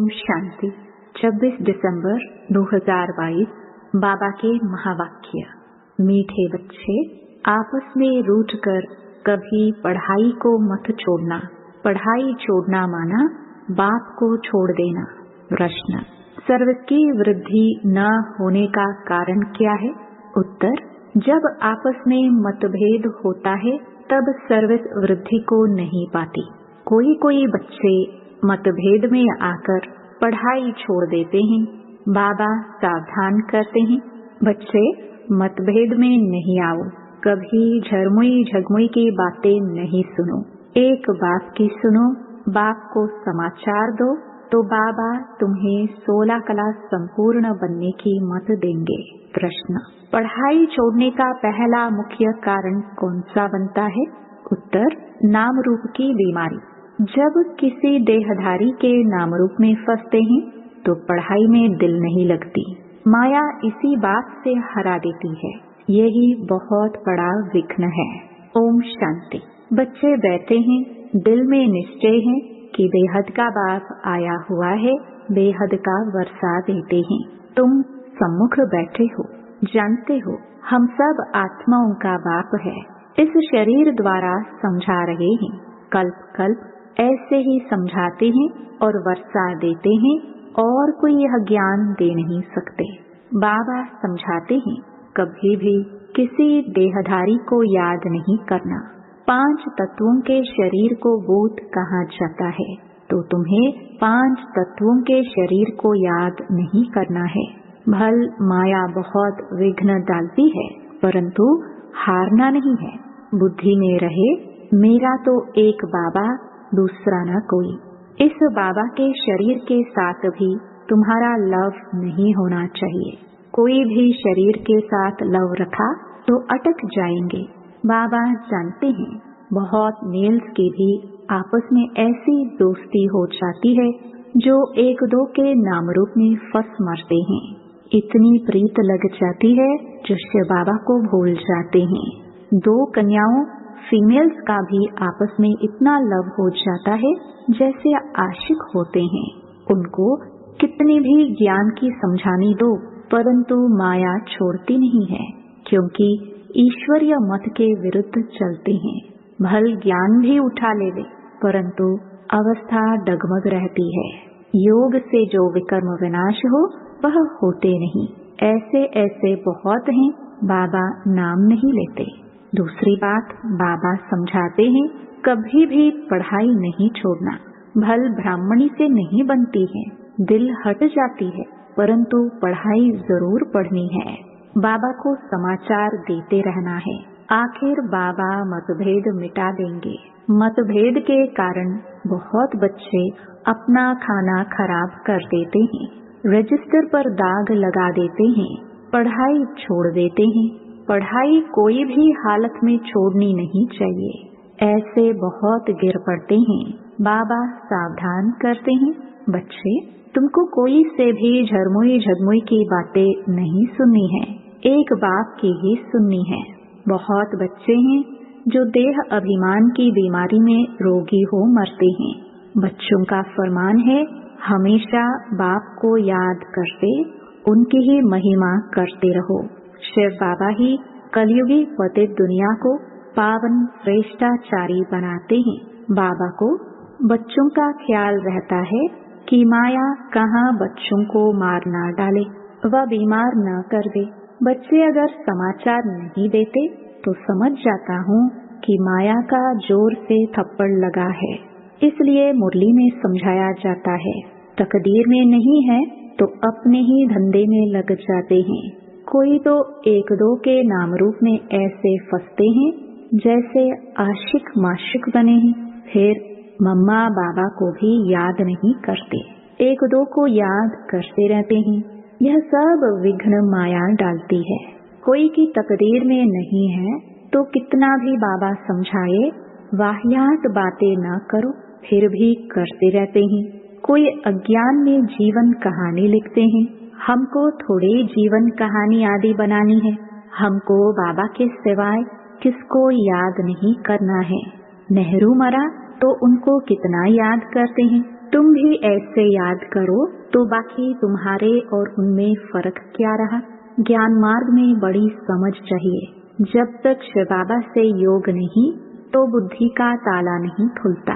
ओम शांति। 26 दिसंबर 2022। बाबा के महावाक्य। मीठे बच्चे, आपस में रूठकर कभी पढ़ाई को मत छोड़ना। पढ़ाई छोड़ना माना बाप को छोड़ देना। प्रश्न: सर्विस की वृद्धि न होने का कारण क्या है? उत्तर: जब आपस में मतभेद होता है तब सर्विस वृद्धि को नहीं पाती। कोई बच्चे मतभेद में आकर पढ़ाई छोड़ देते हैं। बाबा सावधान करते हैं, बच्चे मतभेद में नहीं आओ, कभी झरमुई झगमुई की बातें नहीं सुनो। एक बात की सुनो, बाप को समाचार दो तो बाबा तुम्हें 16 कला संपूर्ण बनने की मत देंगे। प्रश्न: पढ़ाई छोड़ने का पहला मुख्य कारण कौन सा बनता है? उत्तर: नाम रूप की बीमारी। जब किसी देहधारी के नाम रूप में फंसते हैं तो पढ़ाई में दिल नहीं लगती। माया इसी बात से हरा देती है। यही बहुत बड़ा विघ्न है। ओम शांति। बच्चे बैठे हैं, दिल में निश्चय है कि बेहद का बाप आया हुआ है, बेहद का वर्षा देते हैं। तुम सम्मुख बैठे हो, जानते हो हम सब आत्माओं का बाप है। इस शरीर द्वारा समझा रहे हैं। कल्प कल्प ऐसे ही समझाते हैं और वर्षा देते हैं, और कोई यह ज्ञान दे नहीं सकते। बाबा समझाते हैं, कभी भी किसी देहधारी को याद नहीं करना। 5 तत्वों के शरीर को बोध कहा जाता है, तो तुम्हें 5 तत्वों के शरीर को याद नहीं करना है। भल माया बहुत विघ्न डालती है, परंतु हारना नहीं है। बुद्धि में रहे, मेरा तो एक बाबा, दूसरा न कोई। इस बाबा के शरीर के साथ भी तुम्हारा लव नहीं होना चाहिए। कोई भी शरीर के साथ लव रखा तो अटक जाएंगे। बाबा जानते हैं, बहुत मेल्स की भी आपस में ऐसी दोस्ती हो जाती है जो एक दो के नाम रूप में फंस मरते हैं। इतनी प्रीत लग जाती है जो शिव बाबा को भूल जाते हैं। 2 कन्याओं फीमेल्स का भी आपस में इतना लव हो जाता है जैसे आशिक होते हैं। उनको कितनी भी ज्ञान की समझानी दो, परंतु माया छोड़ती नहीं है, क्योंकि ईश्वरीय मत के विरुद्ध चलते हैं। भल ज्ञान भी उठा लेवे, परंतु अवस्था डगमग रहती है। योग से जो विकर्म विनाश हो वह होते नहीं। ऐसे बहुत हैं, बाबा नाम नहीं लेते। दूसरी बात, बाबा समझाते हैं, कभी भी पढ़ाई नहीं छोड़ना। भल ब्राह्मणी से नहीं बनती है, दिल हट जाती है, परंतु पढ़ाई जरूर पढ़नी है। बाबा को समाचार देते रहना है। आखिर बाबा मतभेद मिटा देंगे। मतभेद के कारण बहुत बच्चे अपना खाना खराब कर देते हैं, रजिस्टर पर दाग लगा देते हैं, पढ़ाई छोड़ देते हैं। पढ़ाई कोई भी हालत में छोड़नी नहीं चाहिए। ऐसे बहुत गिर पड़ते हैं। बाबा सावधान करते हैं, बच्चे तुमको कोई से भी झरमुई झगमुई की बातें नहीं सुननी है, एक बाप की ही सुननी है। बहुत बच्चे हैं जो देह अभिमान की बीमारी में रोगी हो मरते हैं। बच्चों का फरमान है, हमेशा बाप को याद करते उनकी ही महिमा करते रहो। शिव बाबा ही कलयुगी पतित दुनिया को पावन श्रेष्ठाचारी बनाते हैं। बाबा को बच्चों का ख्याल रहता है कि माया कहाँ बच्चों को मार ना डाले, वह बीमार न कर दे। बच्चे अगर समाचार नहीं देते तो समझ जाता हूँ कि माया का जोर से थप्पड़ लगा है। इसलिए मुरली में समझाया जाता है, तकदीर में नहीं है तो अपने ही धंधे में लग जाते हैं। कोई तो 1-2 के नाम रूप में ऐसे फंसते हैं जैसे आशिक माशिक बने हैं, फिर मम्मा बाबा को भी याद नहीं करते, 1-2 को याद करते रहते हैं। यह सब विघ्न माया डालती है। कोई की तकदीर में नहीं है तो कितना भी बाबा समझाए, वाहियात बातें न करो, फिर भी करते रहते हैं। कोई अज्ञान में जीवन कहानी लिखते हैं। हमको थोड़ी जीवन कहानी आदि बनानी है, हमको बाबा के सिवाय किसको याद नहीं करना है। नेहरू मरा तो उनको कितना याद करते हैं, तुम भी ऐसे याद करो तो बाकी तुम्हारे और उनमें फर्क क्या रहा। ज्ञान मार्ग में बड़ी समझ चाहिए। जब तक शिव बाबा से योग नहीं तो बुद्धि का ताला नहीं खुलता।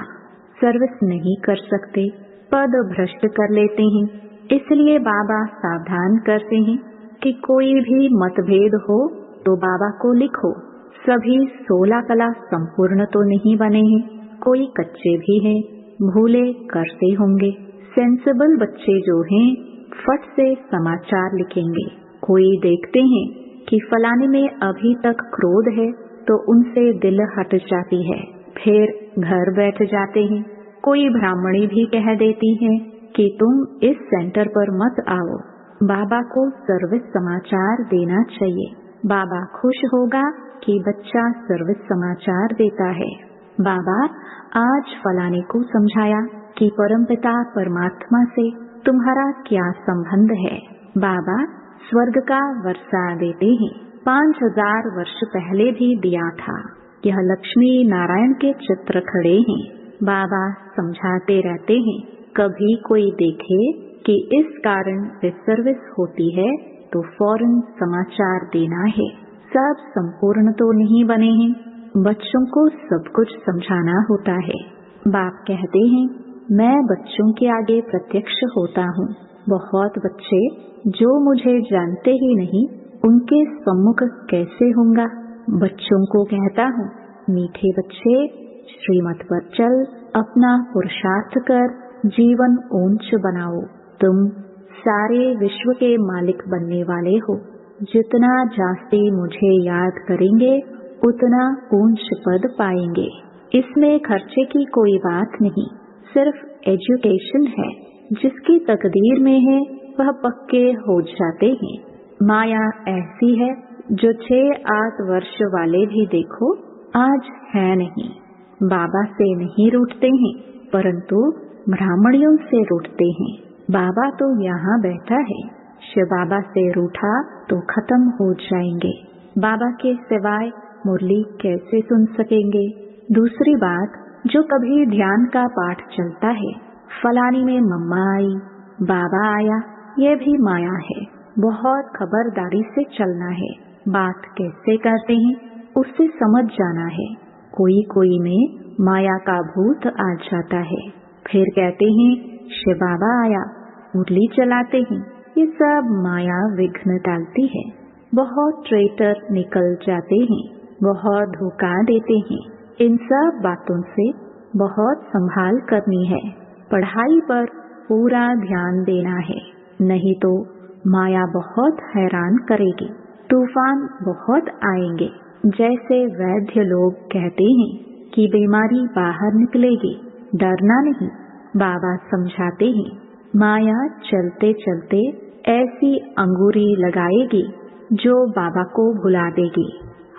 सर्विस नहीं कर सकते, पद भ्रष्ट कर लेते हैं। इसलिए बाबा सावधान करते हैं कि कोई भी मतभेद हो तो बाबा को लिखो। सभी 16 कला संपूर्ण तो नहीं बने हैं, कोई कच्चे भी हैं, भूले करते होंगे। सेंसिबल बच्चे जो हैं फट से समाचार लिखेंगे। कोई देखते हैं कि फलाने में अभी तक क्रोध है तो उनसे दिल हट जाती है, फिर घर बैठ जाते हैं। कोई ब्राह्मणी भी कह देती है कि तुम इस सेंटर पर मत आओ। बाबा को सर्विस समाचार देना चाहिए। बाबा खुश होगा कि बच्चा सर्विस समाचार देता है। बाबा आज फलाने को समझाया कि परमपिता परमात्मा से तुम्हारा क्या संबंध है। बाबा स्वर्ग का वर्षा देते हैं। 5000 वर्ष पहले भी दिया था। यह लक्ष्मी नारायण के चित्र खड़े हैं। बाबा समझाते रहते हैं। कभी कोई देखे कि इस कारण डिसर्विस होती है तो फौरन समाचार देना है। सब संपूर्ण तो नहीं बने हैं, बच्चों को सब कुछ समझाना होता है। बाप कहते हैं मैं बच्चों के आगे प्रत्यक्ष होता हूँ। बहुत बच्चे जो मुझे जानते ही नहीं उनके सम्मुख कैसे होऊंगा। बच्चों को कहता हूँ मीठे बच्चे श्रीमत पर चल, अपना पुरुषार्थ कर, जीवन ऊंच बनाओ। तुम सारे विश्व के मालिक बनने वाले हो। जितना जास्ती मुझे याद करेंगे उतना ऊंच पद पाएंगे। इसमें खर्चे की कोई बात नहीं, सिर्फ एजुकेशन है। जिसकी तकदीर में है वह पक्के हो जाते हैं। माया ऐसी है जो 6-8 वर्ष वाले भी देखो आज है नहीं। बाबा से नहीं रूठते हैं परंतु ब्राह्मणियों से रूठते हैं। बाबा तो यहाँ बैठा है, शिव बाबा से रूठा तो खत्म हो जाएंगे। बाबा के सिवाय मुरली कैसे सुन सकेंगे। दूसरी बात, जो कभी ध्यान का पाठ चलता है, फलानी में मम्मा आई, बाबा आया, यह भी माया है। बहुत खबरदारी से चलना है। बात कैसे करते हैं उससे समझ जाना है। कोई कोई में माया का भूत आ जाता है, फिर कहते हैं शिव बाबा आया, मुरली चलाते हैं। ये सब माया विघ्न डालती है। बहुत ट्रेटर निकल जाते हैं, बहुत धोखा देते हैं। इन सब बातों से बहुत संभाल करनी है। पढ़ाई पर पूरा ध्यान देना है, नहीं तो माया बहुत हैरान करेगी। तूफान बहुत आएंगे। जैसे वैद्य लोग कहते हैं कि बीमारी बाहर निकलेगी, डरना नहीं। बाबा समझाते हैं माया चलते चलते ऐसी अंगूरी लगाएगी जो बाबा को भुला देगी।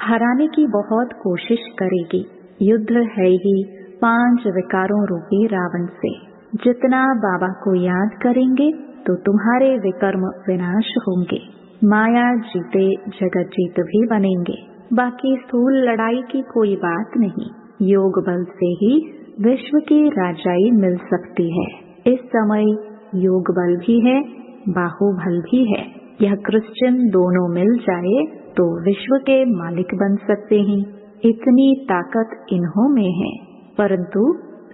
हराने की बहुत कोशिश करेगी। युद्ध है ही 5 विकारों रूपी रावण से। जितना बाबा को याद करेंगे तो तुम्हारे विकर्म विनाश होंगे। माया जीते जगत जीत भी बनेंगे। बाकी स्थूल लड़ाई की कोई बात नहीं। योग बल से ही विश्व की राजाई मिल सकती है। इस समय योग बल भी है, बाहुबल भी है। यह क्रिश्चियन दोनों मिल जाए तो विश्व के मालिक बन सकते हैं। इतनी ताकत इन्हों में है, परंतु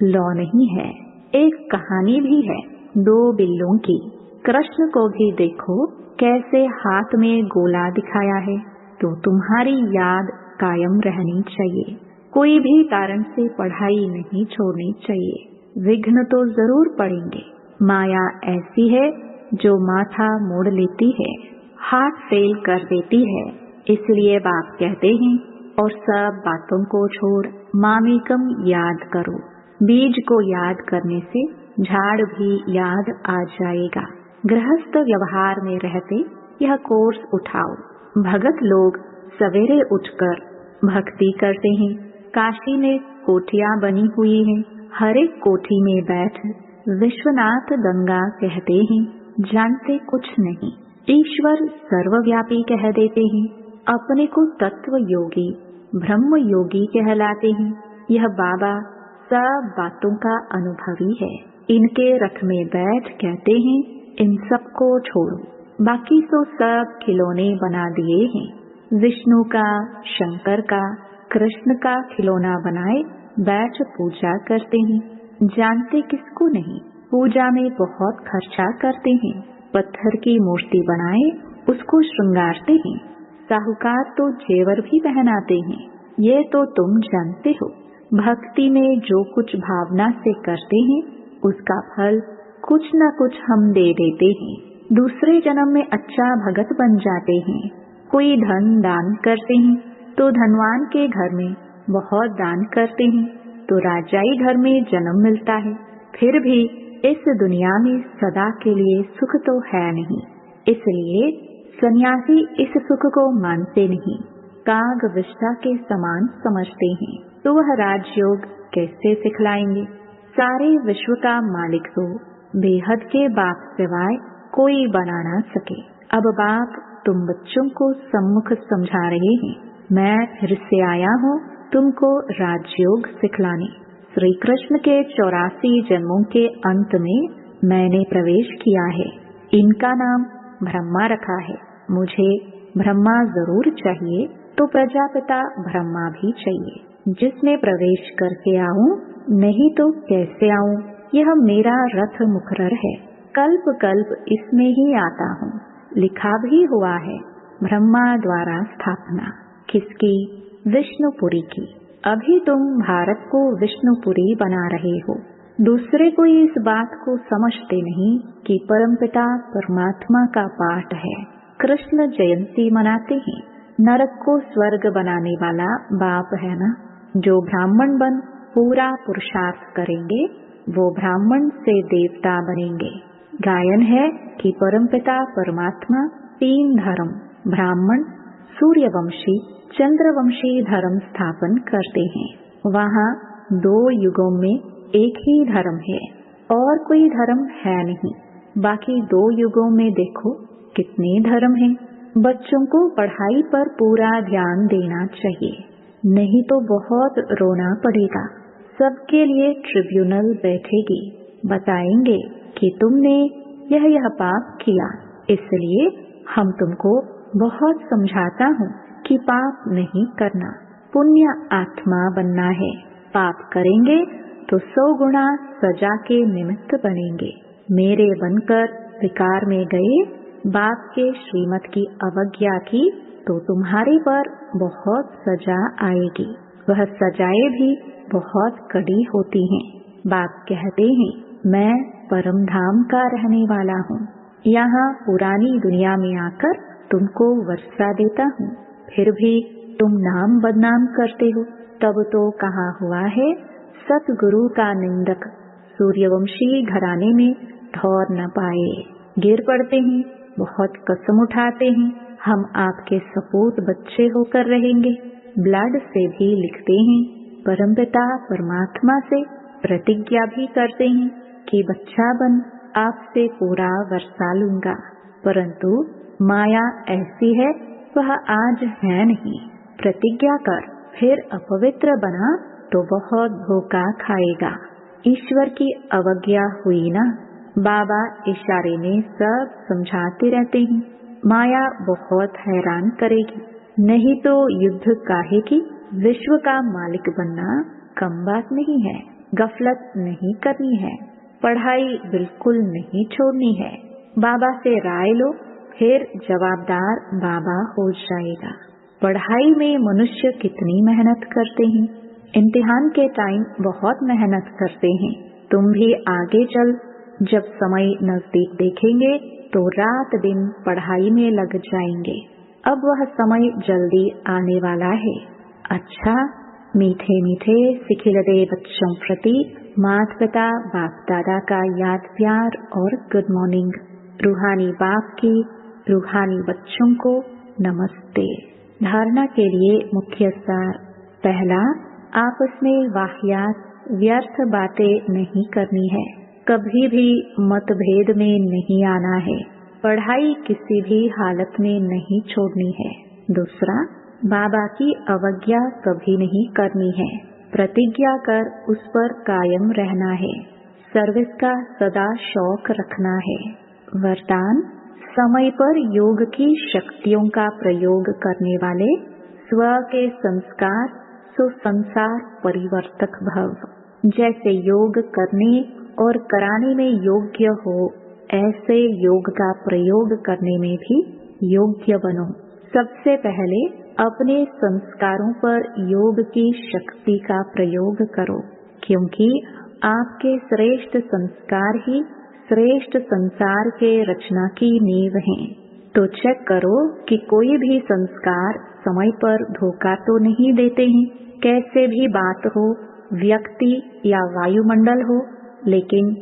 लौ नहीं है। एक कहानी भी है 2 बिल्लों की। कृष्ण को भी देखो कैसे हाथ में गोला दिखाया है। तो तुम्हारी याद कायम रहनी चाहिए। कोई भी कारण से पढ़ाई नहीं छोड़नी चाहिए। विघ्न तो जरूर पड़ेंगे। माया ऐसी है जो माथा मोड़ लेती है, हाथ फेल कर देती है। इसलिए बाप कहते हैं और सब बातों को छोड़ मामेकम याद करो। बीज को याद करने से झाड़ भी याद आ जाएगा। गृहस्थ व्यवहार में रहते यह कोर्स उठाओ। भगत लोग सवेरे उठकर भक्ति करते हैं। काशी में कोठियां बनी हुई हैं। हर एक कोठी में बैठ विश्वनाथ गंगा कहते हैं, जानते कुछ नहीं। ईश्वर सर्वव्यापी कह देते हैं। अपने को तत्व योगी ब्रह्म योगी कहलाते हैं। यह बाबा सब बातों का अनुभवी है। इनके रथ में बैठ कहते हैं इन सबको छोड़ो, बाकी तो सब खिलौने बना दिए हैं। विष्णु का, शंकर का, कृष्ण का खिलौना बनाए बैठ पूजा करते हैं। जानते किसको नहीं, पूजा में बहुत खर्चा करते हैं। पत्थर की मूर्ति बनाए उसको श्रृंगारते हैं। साहूकार तो जेवर भी पहनाते हैं। ये तो तुम जानते हो। भक्ति में जो कुछ भावना से करते हैं उसका फल कुछ न कुछ हम दे देते हैं। दूसरे जन्म में अच्छा भगत बन जाते हैं। कोई धन दान करते हैं तो धनवान के घर में बहुत दान करते हैं तो राजाई घर में जन्म मिलता है। फिर भी इस दुनिया में सदा के लिए सुख तो है नहीं, इसलिए सन्यासी इस सुख को मानते नहीं, काग विष्ठा के समान समझते हैं। तो वह राजयोग कैसे सिखलाएंगे? सारे विश्व का मालिक तो बेहद के बाप सिवाय कोई बना ना सके। अब बाप तुम बच्चों को सम्मुख समझा रहे हैं। मैं फिर से आया हूँ तुमको राजयोग सिखलाने। श्री कृष्ण के 84 जन्मों के अंत में मैंने प्रवेश किया है। इनका नाम ब्रह्मा रखा है। मुझे ब्रह्मा जरूर चाहिए तो प्रजापिता ब्रह्मा भी चाहिए। जिसमें प्रवेश करके आऊं, नहीं तो कैसे आऊं? यह मेरा रथ मुकर्रर है। कल्प कल्प इसमें ही आता हूँ। लिखा भी हुआ है, ब्रह्मा द्वारा स्थापना। किसकी? विष्णुपुरी की। अभी तुम भारत को विष्णुपुरी बना रहे हो। दूसरे कोई इस बात को समझते नहीं कि परमपिता परमात्मा का पाठ है। कृष्ण जयंती मनाते हैं। नरक को स्वर्ग बनाने वाला बाप है ना। जो ब्राह्मण बन पूरा पुरुषार्थ करेंगे वो ब्राह्मण से देवता बनेंगे। गायन है कि परमपिता परमात्मा 3 धर्म ब्राह्मण, सूर्यवंशी, चंद्रवंशी धर्म स्थापन करते हैं। वहाँ 2 युगों में एक ही धर्म है और कोई धर्म है नहीं। बाकी 2 युगों में देखो कितने धर्म हैं। बच्चों को पढ़ाई पर पूरा ध्यान देना चाहिए, नहीं तो बहुत रोना पड़ेगा। सबके लिए ट्रिब्यूनल बैठेगी, बताएंगे कि तुमने यह पाप किया, इसलिए हम तुमको बहुत समझाता हूँ कि पाप नहीं करना, पुण्य आत्मा बनना है। पाप करेंगे तो 100 गुना सजा के निमित्त बनेंगे। मेरे बनकर विकार में गए, बाप के श्रीमत की अवज्ञा की तो तुम्हारे पर बहुत सजा आएगी। वह सजाएं भी बहुत कड़ी होती हैं। बाप कहते हैं मैं परम धाम का रहने वाला हूँ। यहाँ पुरानी दुनिया में आकर तुमको वर्षा देता हूँ, फिर भी तुम नाम बदनाम करते हो। तब तो कहा हुआ है सतगुरु का निंदक सूर्यवंशी घराने में ठौर न पाए। गिर पड़ते हैं, बहुत कसम उठाते हैं, हम आपके सपूत बच्चे होकर रहेंगे। ब्लड से भी लिखते हैं, परमपिता परमात्मा से प्रतिज्ञा भी करते हैं कि बच्चा बन आपसे पूरा वर्षा लूंगा। परंतु माया ऐसी है, वह आज है नहीं। प्रतिज्ञा कर फिर अपवित्र बना तो बहुत धोखा खाएगा। ईश्वर की अवज्ञा हुई ना। बाबा इशारे में सब समझाते रहते हैं। माया बहुत हैरान करेगी, नहीं तो युद्ध काहे की। विश्व का मालिक बनना कम बात नहीं है। गफलत नहीं करनी है, पढ़ाई बिल्कुल नहीं छोड़नी है। बाबा से राय लो, फिर जवाबदार बाबा हो जाएगा। पढ़ाई में मनुष्य कितनी मेहनत करते हैं, इम्तिहान के टाइम बहुत मेहनत करते हैं। तुम भी आगे चल, जब समय नजदीक देखेंगे तो रात दिन पढ़ाई में लग जाएंगे। अब वह समय जल्दी आने वाला है। अच्छा, मीठे मीठे सिखिलदे बच्चों प्रति माता पिता बाप दादा का याद प्यार और गुड मॉर्निंग। रूहानी बाप की रूहानी बच्चों को नमस्ते। धारणा के लिए मुख्य सार। पहला, आपस में वाहियात व्यर्थ बातें नहीं करनी है। कभी भी मतभेद में नहीं आना है। पढ़ाई किसी भी हालत में नहीं छोड़नी है। दूसरा, बाबा की अवज्ञा कभी नहीं करनी है। प्रतिज्ञा कर उस पर कायम रहना है। सर्विस का सदा शौक रखना है। वरदान, समय पर योग की शक्तियों का प्रयोग करने वाले स्व के संस्कार सो संसार परिवर्तक भव। जैसे योग करने और कराने में योग्य हो, ऐसे योग का प्रयोग करने में भी योग्य बनो। सबसे पहले अपने संस्कारों पर योग की शक्ति का प्रयोग करो, क्योंकि आपके श्रेष्ठ संस्कार ही श्रेष्ठ संसार के रचना की नींव हैं। तो चेक करो कि कोई भी संस्कार समय पर धोखा तो नहीं देते हैं। कैसे भी बात हो, व्यक्ति या वायुमंडल हो, लेकिन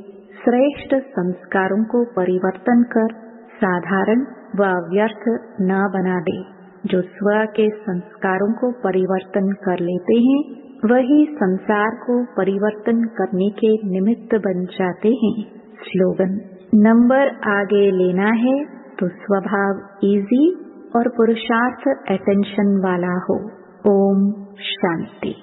श्रेष्ठ संस्कारों को परिवर्तन कर साधारण व व्यर्थ न बना दे। जो स्व के संस्कारों को परिवर्तन कर लेते हैं, वही संसार को परिवर्तन करने के निमित्त बन जाते हैं। स्लोगन, नंबर आगे लेना है तो स्वभाव इजी और पुरुषार्थ अटेंशन वाला हो। ओम शांति।